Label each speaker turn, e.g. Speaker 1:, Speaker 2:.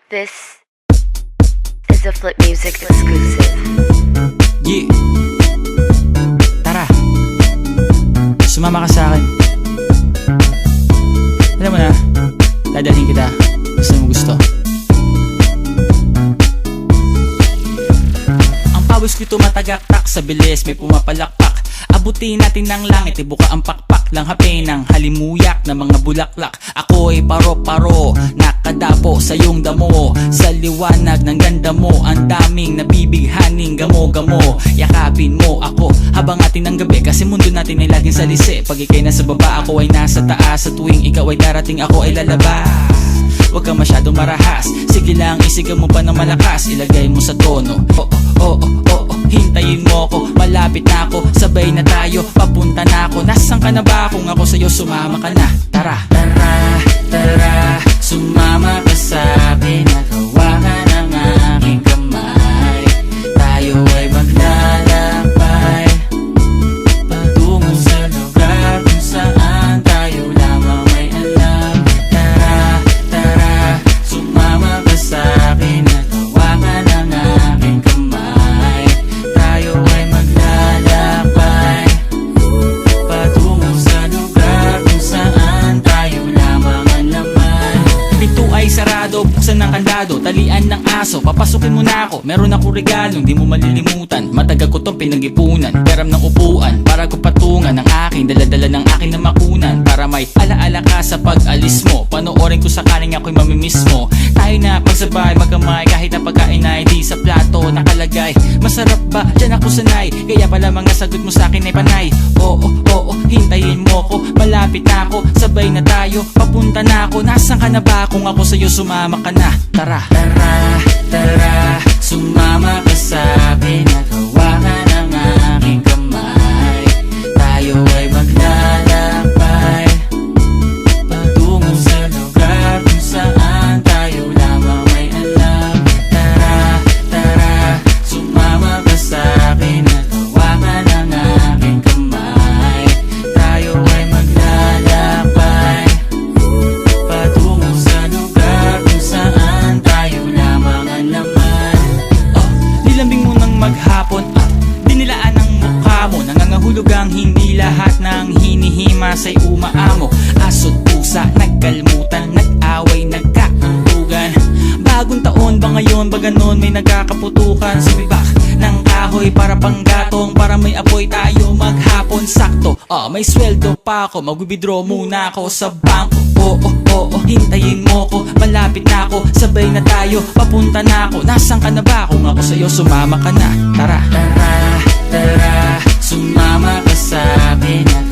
Speaker 1: This is a Flip Music exclusive.
Speaker 2: Yeah. Tara, sumama ka sa akin. Alam mo na, dadalhin kita kung mo gusto. Ang pawis ko'y tumatagaktak sa bilis, may pumapalakpak. Abutin natin ng langit, ibuka ang pakpak lang hape ng halimuyak na mga bulaklak. Ako'y paro-paro, nakadapo sa iyong damo. Sa liwanag ng ganda mo, ang daming nabibighaning gamo-gamo. Yakapin mo ako habang atin ng gabi, kasi mundo natin ay laging salisi. Pag ikay nasa baba, ako ay nasa taas. Sa tuwing ikaw ay darating, ako ay lalabas. Huwag kang masyadong marahas, sige lang isigaw mo pa ng malakas. Ilagay mo sa tono, hintayin mo ako, malapit na ako. Sabay na tayo, papunta na ako. Nasaan ka na ba? Kung ako sa'yo, sumama ka na. Tara, tara, tara, sumama ka sa'kin at hawakan ang aking kamay. Tayo ay maglalakbay patungo sa lugar kung saan tayo lamang may alam. Tara, tara, sumama ka sa'kin at hawakan ang aking kamay. Tayo ay maglalakbay patungo sa lugar kung saan tayo lamang ang laman. Pinto ay sarado, buksan ng kandado, talian ng aso, papasukin mo na ako. Meron ako regalong di mo malilimutan. Matagal ko tong pinag-ipunan, peram ng upuan para ko patungan ang aking daladala ng aking na makunan. Para may alaala ka sa pag-alis mo, panoorin ko sakaling ako'y mamimiss mo. Tayo na pagsabay magkamay, kahit ang pagkain ay di sa plato nakalagay. Masarap ba? Diyan ako sanay, kaya pala mga sagot mo sa akin ay panay. Oo, hintayin mo ko, malapit na ako. Sabay na tayo, papunta na ako. Nasaan ka na ba? Kung ako sa'yo, sumama ka na. Tara, tara, tara, sumama ka sa'kin at hawakan ang aking kamay. Tayo ay maglalakbay patungo sa lugar kung saan tayo lamang may alam. Tara, tara, sumama ka sa'kin at hawakan ang aking kamay. Tayo ay maglalakbay patungo sa lugar kung saan tayo lamang ang laman. Nilambing mo ng maghapon, dinilaan ang mukha mo. Nangangahulog ang hindi lahat ng hinihimas ay umaamo. Aso't pusa, nagkalmutan, nag-away, nagkaampugan. Bagong taon ba ngayon, ba ganon may nagkakaputukan? Sumibak ng kahoy para panggatong, para may apoy tayo maghapon. Sakto, may sweldo pa ako, mag-withdraw muna ako sa bangko. Oo, hintayin mo ko, malapit na ako. Sabay na tayo, papunta na ako. Nasaan ka na ba? Kung ako sa'yo, sumama ka na. Tara, tara, tara, sumama ka sa'kin at